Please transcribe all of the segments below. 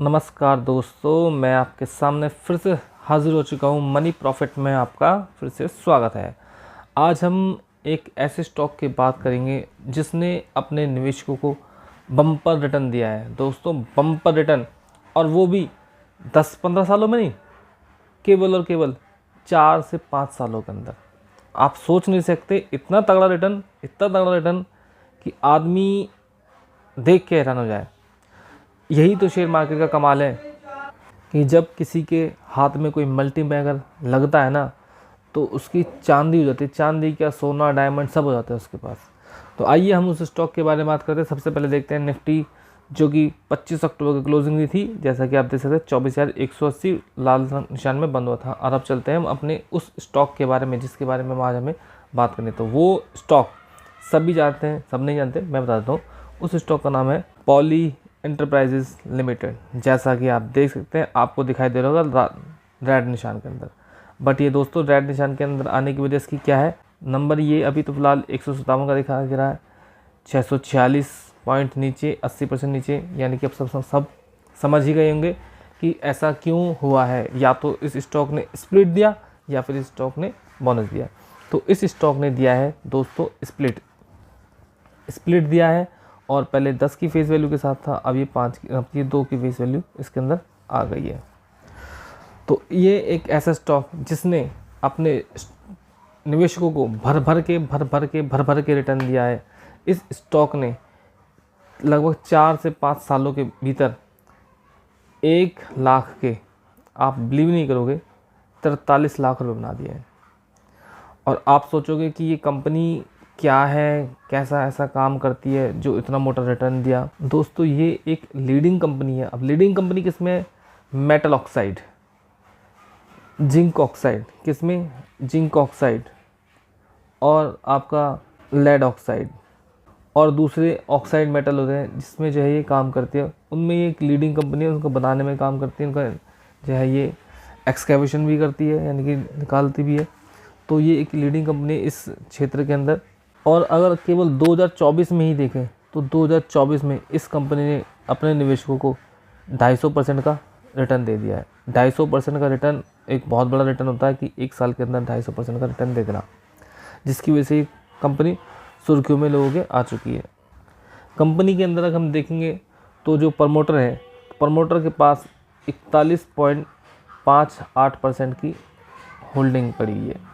नमस्कार दोस्तों, मैं आपके सामने फिर से हाज़िर हो चुका हूँ। मनी प्रॉफिट में आपका फिर से स्वागत है। आज हम एक ऐसे स्टॉक की बात करेंगे जिसने अपने निवेशकों को बम्पर रिटर्न दिया है। दोस्तों, बम्पर रिटर्न, और वो भी 10-15 सालों में नहीं, केवल और केवल 4 से 5 सालों के अंदर। आप सोच नहीं सकते इतना तगड़ा रिटर्न कि आदमी देख के हैरान हो जाए। यही तो शेयर मार्केट का कमाल है कि जब किसी के हाथ में कोई मल्टी बैगर लगता है ना, तो उसकी चांदी हो जाती है। चांदी क्या, सोना, डायमंड सब हो जाता है उसके पास। तो आइए हम उस स्टॉक के बारे में बात करते हैं। सबसे पहले देखते हैं निफ्टी, जो कि 25 अक्टूबर की क्लोजिंग हुई थी। जैसा कि आप देख सकते हैं 24,180 लाल निशान में बंद हुआ था। और अब चलते हैं हम अपने उस स्टॉक के बारे में जिसके बारे में आज हमें बात करनी है। तो वो स्टॉक सभी जानते हैं, सब नहीं जानते, मैं बता देता हूँ। उस स्टॉक का नाम है पॉली एंटरप्राइजेस लिमिटेड। जैसा कि आप देख सकते हैं, आपको दिखाई दे रहा होगा रेड निशान के अंदर। बट ये दोस्तों, रेड निशान के अंदर आने की वजह इसकी क्या है, नंबर ये अभी तो फिलहाल 157 का दिखा दे रहा है। 646 पॉइंट नीचे, 80% नीचे। यानी कि अब सब समझ ही गए होंगे कि ऐसा क्यों हुआ है। या तो इस स्टॉक ने स्प्लिट दिया या फिर इस स्टॉक ने बोनस दिया। तो इस स्टॉक ने दिया है दोस्तों स्प्लिट दिया है। और पहले 10 की फेस वैल्यू के साथ था, अब ये 5 की, अब ये 2 की फेस वैल्यू इसके अंदर आ गई है। तो ये एक ऐसा स्टॉक जिसने अपने निवेशकों को भर भर के रिटर्न दिया है। इस स्टॉक ने लगभग 4 से 5 सालों के भीतर 1 लाख के, आप बिलीव नहीं करोगे, 43 लाख रुपए बना दिए हैं। और आप सोचोगे कि ये कंपनी क्या है, कैसा ऐसा काम करती है जो इतना मोटा रिटर्न दिया। दोस्तों, ये एक लीडिंग कंपनी है। अब लीडिंग कंपनी किसमें? मेटल ऑक्साइड, जिंक ऑक्साइड, किसमें? जिंक ऑक्साइड, और आपका लेड ऑक्साइड, और दूसरे ऑक्साइड मेटल होते हैं जिसमें जो है ये काम करती है। उनमें ये एक लीडिंग कंपनी है, उनको बनाने में काम करती है। उनका जो है ये एक्सकेवेशन भी करती है, यानी कि निकालती भी है। तो ये एक लीडिंग कंपनी है इस क्षेत्र के अंदर। और अगर केवल 2024 में ही देखें तो 2024 में इस कंपनी ने अपने निवेशकों को 250% का रिटर्न दे दिया है। 250% का रिटर्न एक बहुत बड़ा रिटर्न होता है कि एक साल के अंदर 250% का रिटर्न दे देना, जिसकी वजह से ये कंपनी सुर्खियों में लोगों के आ चुकी है। कंपनी के अंदर अगर हम देखेंगे तो जो प्रमोटर है, प्रमोटर के पास 41.58% की होल्डिंग पड़ी हुई है।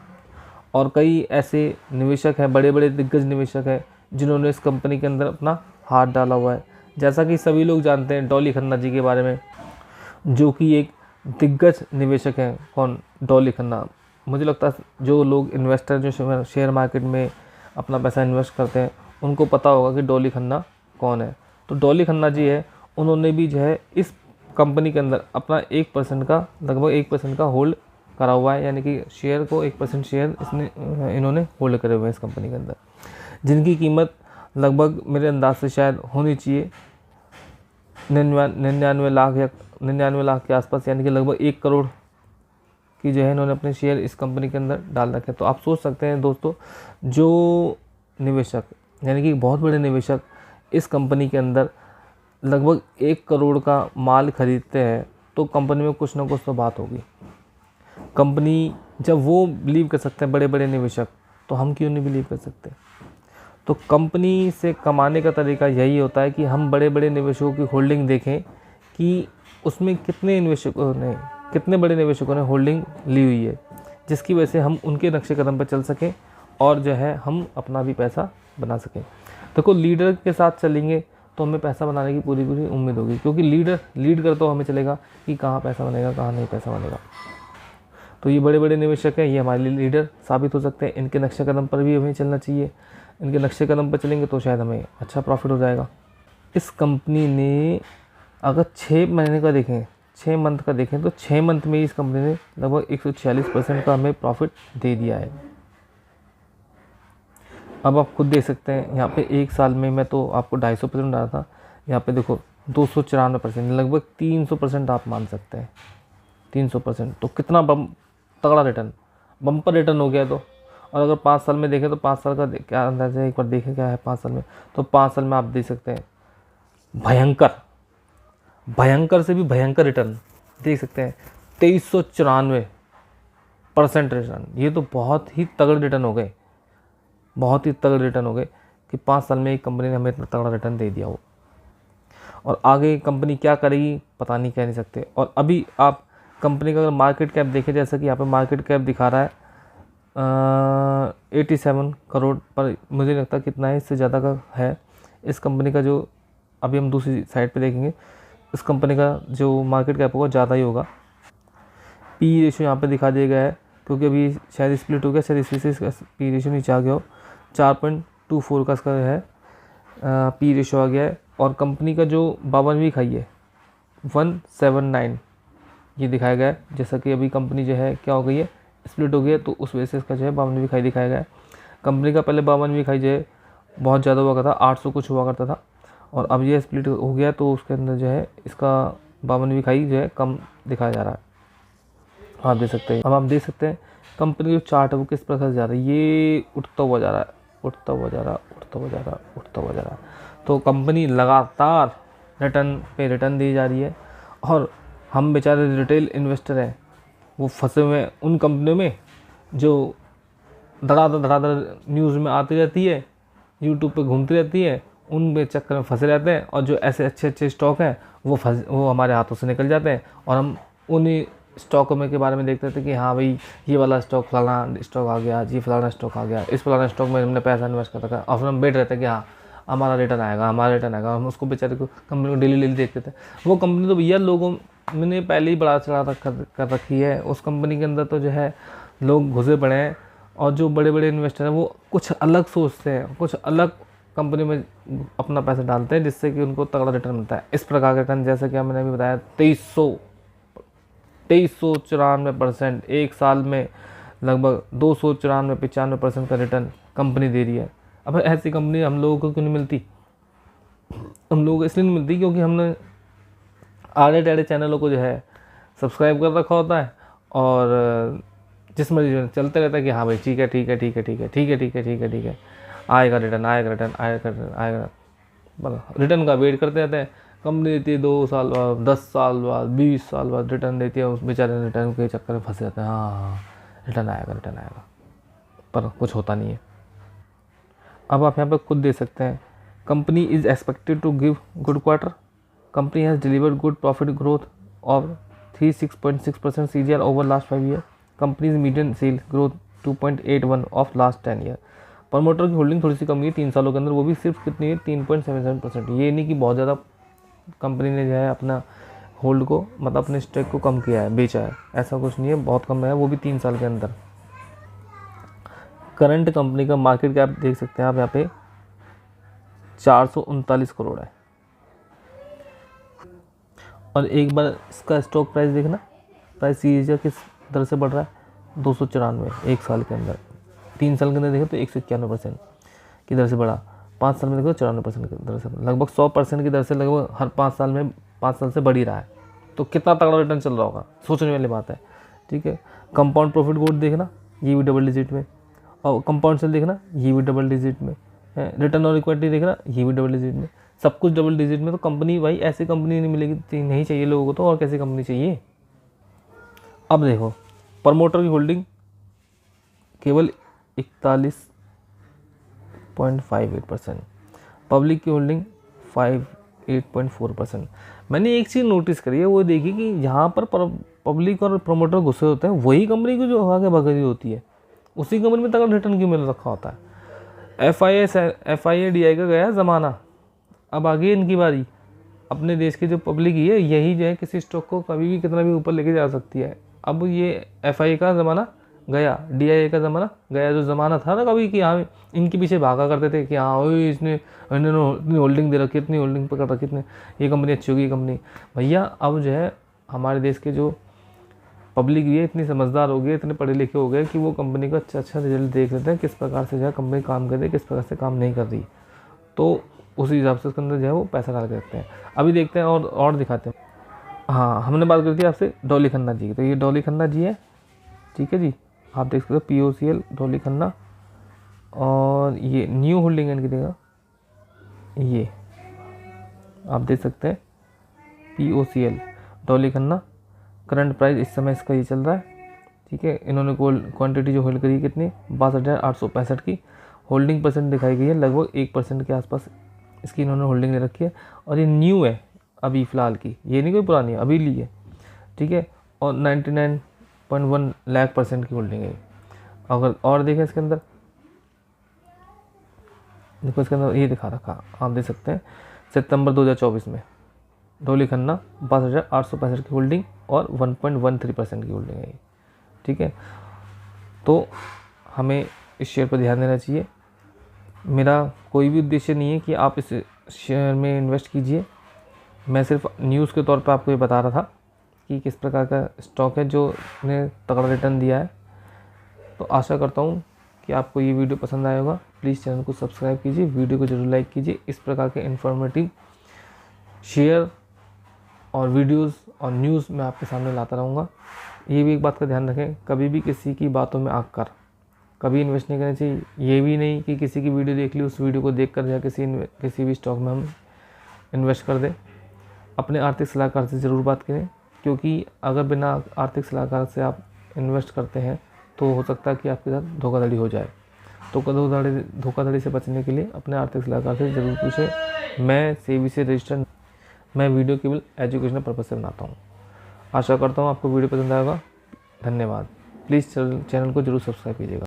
और कई ऐसे निवेशक हैं, बड़े बड़े दिग्गज निवेशक हैं, जिन्होंने इस कंपनी के अंदर अपना हाथ डाला हुआ है। जैसा कि सभी लोग जानते हैं डॉली खन्ना जी के बारे में, जो कि एक दिग्गज निवेशक हैं। कौन? डॉली खन्ना। मुझे लगता है जो लोग इन्वेस्टर, जो शेयर मार्केट में अपना पैसा इन्वेस्ट करते हैं, उनको पता होगा कि डॉली खन्ना कौन है। तो डॉली खन्ना जी है, उन्होंने भी जो है इस कंपनी के अंदर अपना 1% का, लगभग 1% का होल्ड करा हुआ है। यानी कि शेयर को 1% शेयर इन्होंने होल्ड करे हुए हैं इस कंपनी के अंदर, जिनकी कीमत लगभग मेरे अंदाज से शायद होनी चाहिए 99 लाख या 99 लाख के आसपास। यानी कि लगभग 1 करोड़ की जो है इन्होंने अपने शेयर इस कंपनी के अंदर डाल रखे। तो आप सोच सकते हैं दोस्तों, जो निवेशक, यानी कि बहुत बड़े निवेशक इस कंपनी के अंदर लगभग 1 करोड़ का माल खरीदते हैं, तो कंपनी में कुछ ना कुछ तो बात होगी। कंपनी जब वो बिलीव कर सकते हैं, बड़े बड़े निवेशक, तो हम क्यों नहीं बिलीव कर सकते? तो कंपनी से कमाने का तरीका यही होता है कि हम बड़े बड़े निवेशकों की होल्डिंग देखें कि उसमें कितने बड़े निवेशकों ने होल्डिंग ली हुई है, जिसकी वजह से हम उनके नक्शे कदम पर चल सकें और जो है हम अपना भी पैसा बना सकें। देखो, लीडर के साथ चलेंगे तो हमें पैसा बनाने की पूरी उम्मीद होगी, क्योंकि लीडर लीड करता तो हमें चलेगा कि कहाँ पैसा बनेगा, कहाँ नहीं पैसा बनेगा। तो ये बड़े बड़े निवेशक हैं, ये हमारे लिए लीडर साबित हो सकते हैं। इनके नक्शे कदम पर भी हमें चलना चाहिए। इनके नक्शे कदम पर चलेंगे तो शायद हमें अच्छा प्रॉफिट हो जाएगा। इस कंपनी ने अगर 6 महीने का देखें, 6 मंथ का देखें, तो 6 मंथ में इस कंपनी ने लगभग 146% का हमें प्रॉफिट दे दिया है। अब आप खुद देख सकते हैं, यहाँ पे 1 साल में मैं तो आपको 250% डाला था, यहाँ पे देखो 294%, लगभग 300% आप मान सकते हैं। 300%, तो कितना तगड़ा रिटर्न, बम्पर रिटर्न हो गया। तो और अगर 5 साल में देखें तो 5 साल का क्या अंदाज़ा है, एक बार देखें क्या है 5 साल में। तो 5 साल में आप देख सकते हैं भयंकर से भी भयंकर रिटर्न देख सकते हैं, 2394% रिटर्न। ये तो बहुत ही तगड़े रिटर्न हो गए, बहुत ही तगड़े रिटर्न हो गए कि 5 साल में एक कंपनी ने हमें इतना तगड़ा रिटर्न दे दिया हो। और आगे कंपनी क्या करेगी पता नहीं, कह नहीं सकते। और अभी आप कंपनी का अगर मार्केट कैप देखें, जैसा कि यहाँ पे मार्केट कैप दिखा रहा है 87 करोड़, पर मुझे लगता कितना है, इससे ज़्यादा का है इस कंपनी का। जो अभी हम दूसरी साइड पे देखेंगे, इस कंपनी का जो मार्केट कैप होगा ज़्यादा ही होगा। पी रेशो यहाँ पे दिखा दिया गया है, क्योंकि अभी शायद स्प्लिट हो गया, शायद इसलिए से इसका पी रेशो नीचे आ गया हो। 4.24 का इसका है पी रेशो आ गया है। और कंपनी का जो 52वीं खाई है 179 ये दिखाया गया है। जैसा कि अभी कंपनी जो है क्या हो गई है, स्प्लिट हो गई है, तो उस वजह से इसका जो है 52वीं खाई दिखाया गया है। कंपनी का पहले 52वीं खाई जो है बहुत ज़्यादा हुआ करता था, 800 कुछ हुआ करता था, और अब ये स्प्लिट हो गया तो उसके अंदर जो है इसका 52वीं खाई जो है कम दिखाया जा रहा है, आप देख सकते हैं। अब आप देख सकते हैं कंपनी जो चार्ट है वो किस प्रकार से जा रहा है, ये उठता हुआ जा रहा है, उठता हुआ जा रहा है, उठता हुआ जा रहा है, उठता हुआ जा रहा है। तो कंपनी लगातार रिटर्न पे रिटर्न दी जा रही है, और हम बेचारे रिटेल इन्वेस्टर हैं वो फंसे हुए हैं उन कंपनियों में जो धड़ाधड़ न्यूज़ में आती रहती है, यूट्यूब पे घूमती रहती है, उन चक्कर में फंसे रहते हैं। और जो ऐसे अच्छे अच्छे स्टॉक हैं वो हमारे हाथों से निकल जाते हैं, और हम उन्हीं स्टॉक में के बारे में देखते थे कि हाँ भाई ये वाला स्टॉक फलाना स्टॉक आ गया, जी फलाना स्टॉक आ गया, इस फलाना स्टॉक में हमने पैसा इन्वेस्ट कर रखा, और फिर हम बैठ रहते हैं कि हाँ हमारा रिटर्न आएगा, हमारा रिटर्न आएगा। हम उसको बेचारे को कंपनी को डेली देखते थे। वो कंपनी तो भैया लोगों ने पहले ही बढ़ा चढ़ा कर रखी है। उस कंपनी के अंदर तो जो है लोग घुसे पड़े हैं, और जो बड़े बड़े इन्वेस्टर हैं वो कुछ अलग सोचते हैं, कुछ अलग कंपनी में अपना पैसा डालते हैं, जिससे कि उनको तगड़ा रिटर्न मिलता है। इस प्रकार का रिटर्न जैसा कि मैंने अभी बताया 2394% एक साल में, लगभग 294-95% का रिटर्न कंपनी दे रही है। अब ऐसी कंपनी हम लोगों को क्यों नहीं मिलती? हम लोगों को इसलिए नहीं मिलती क्योंकि हमने आड़े टेढ़े चैनलों को जो है सब्सक्राइब कर रखा होता है, और जिस मर्जी चलते रहता है कि हाँ भाई ठीक है ठीक है ठीक है ठीक है ठीक है ठीक है ठीक है ठीक है, आएगा रिटर्न आएगा रिटर्न आएगा रिटर्न आएगा, रिटर्न का वेट करते रहते हैं। कंपनी देती है 2 साल बाद, 10 साल बाद, 20 साल बाद रिटर्न देती है, उस बेचारे रिटर्न के चक्कर में फंसे जाते हैं। हाँ रिटर्न आएगा, पर कुछ होता नहीं है। अब आप यहाँ पर खुद देख सकते हैं, company is expected to give good quarter, company has delivered good profit growth of 36.6% CAGR over last 5 year, companies median sale growth 2.81 of last 10 year. Promoter की होल्डिंग थोड़ी सी कम है 3 सालों के अंदर, वो भी सिर्फ कितनी है 3.77%। ये नहीं कि बहुत ज़्यादा कंपनी ने जो है अपना होल्ड को, मतलब अपने स्टेक को कम किया है, बेचा है, ऐसा कुछ नहीं है, बहुत कम है, वो भी 3 साल के अंदर। करंट कंपनी का मार्केट कैप देख सकते हैं आप यहाँ पे 439 करोड़ है। और एक बार इसका स्टॉक प्राइस देखना, प्राइस CAGR किस दर से बढ़ रहा है 294 एक साल के अंदर। 3 साल के अंदर देखें तो 191% की दर से बढ़ा, 5 साल में देखो 94% की दर से, लगभग 100% की दर से लगभग हर 5 साल में 5 साल से बढ़ ही रहा है। तो कितना तगड़ा रिटर्न चल रहा होगा, सोचने वाली बात है। ठीक है, कंपाउंड प्रॉफिट ग्रोथ देखना ये भी डबल डिजिट में, और कंपाउंड सेल देखना ये भी डबल डिजिट में है, रिटर्न और इक्विटी देखना ये भी डबल डिजिट में, सब कुछ डबल डिजिट में। तो कंपनी भाई ऐसी कंपनी नहीं मिलेगी, नहीं चाहिए लोगों को, तो और कैसी कंपनी चाहिए। अब देखो प्रमोटर की होल्डिंग केवल 41.58%, पब्लिक की होल्डिंग 58.4%। मैंने एक चीज़ नोटिस करी है, वो देखी कि यहाँ पर पब्लिक और प्रमोटर गुस्से होते हैं, वही कंपनी को जो आगे भग रही होती है, उसी कंपनी में तगड़ा रिटर्न क्यों मिल रखा होता है। FIA का गया ज़माना, अब आगे इनकी बारी। अपने देश की जो पब्लिक ही है, यही जो है किसी स्टॉक को कभी भी कितना भी ऊपर लेके जा सकती है। अब ये FIA का ज़माना गया, DIA का ज़माना गया। जो ज़माना था ना कभी कि हाँ इनके पीछे भागा करते थे कि हाँ ओए इन्होंने इतनी होल्डिंग दे रखी, इतनी होल्डिंग पकड़ रखी, इतनी ये कंपनी अच्छी होगी, ये कंपनी। भैया अब जो है हमारे देश के जो पब्लिक भी है इतनी समझदार हो गई, इतने पढ़े लिखे हो गए कि वो कंपनी का अच्छा रिजल्ट देख लेते हैं, किस प्रकार से जो है कंपनी काम कर रही है, किस प्रकार से काम नहीं कर रही, तो उसी हिसाब से उसके अंदर जो है वो पैसा डाल के रखते हैं। अभी देखते हैं और दिखाते हैं। हाँ, हमने बात करी थी आपसे डॉली खन्ना जी की, तो ये डॉली खन्ना जी है। ठीक है जी, आप देख सकते हो POCL डॉली खन्ना, और ये न्यू होल्डिंग इनकी देगा, ये आप देख सकते हैं POCL Dolly Khanna. Current price इस समय इसका ये चल रहा है, ठीक है। इन्होंने क्वांटिटी जो होल्ड करी है कितनी, 62,865 की। होल्डिंग परसेंट दिखाई गई है लगभग 1% के आसपास इसकी इन्होंने होल्डिंग ले रखी है। और ये न्यू है अभी फ़िलहाल की, ये नहीं कोई पुरानी है, अभी ली है, ठीक है। और 99.1 लाख % की होल्डिंग है। अगर और देखें इसके अंदर, देखो इसके अंदर ये दिखा रखा, आप देख सकते हैं सितंबर 2024 में डॉली खन्ना 62,865 की होल्डिंग और 1.13% की होल्डिंग है ये, ठीक है। तो हमें इस शेयर पर ध्यान देना चाहिए। मेरा कोई भी उद्देश्य नहीं है कि आप इस शेयर में इन्वेस्ट कीजिए, मैं सिर्फ न्यूज़ के तौर पर आपको ये बता रहा था कि किस प्रकार का स्टॉक है जो ने तगड़ा रिटर्न दिया है। तो आशा करता हूँ कि आपको ये वीडियो पसंद आया होगा। प्लीज़ चैनल को सब्सक्राइब कीजिए, वीडियो को जरूर लाइक कीजिए। इस प्रकार के इन्फॉर्मेटिव शेयर और वीडियोस और न्यूज़ मैं आपके सामने लाता रहूँगा। ये भी एक बात का ध्यान रखें, कभी भी किसी की बातों में आकर कभी इन्वेस्ट नहीं करना चाहिए। ये भी नहीं कि किसी की वीडियो देख ली, उस वीडियो को देख कर या किसी भी स्टॉक में हम इन्वेस्ट कर दें। अपने आर्थिक सलाहकार से ज़रूर बात करें, क्योंकि अगर बिना आर्थिक सलाहकार से आप इन्वेस्ट करते हैं तो हो सकता है कि आपके साथ धोखाधड़ी हो जाए। तो धोखाधड़ी से बचने के लिए अपने आर्थिक सलाहकार से ज़रूर पूछें। मैं सेबी से रजिस्टर्ड, मैं वीडियो केवल एजुकेशनल पर्पज़ से बनाता हूँ। आशा करता हूँ आपको वीडियो पसंद आएगा। धन्यवाद। प्लीज़ चैनल को जरूर सब्सक्राइब कीजिएगा।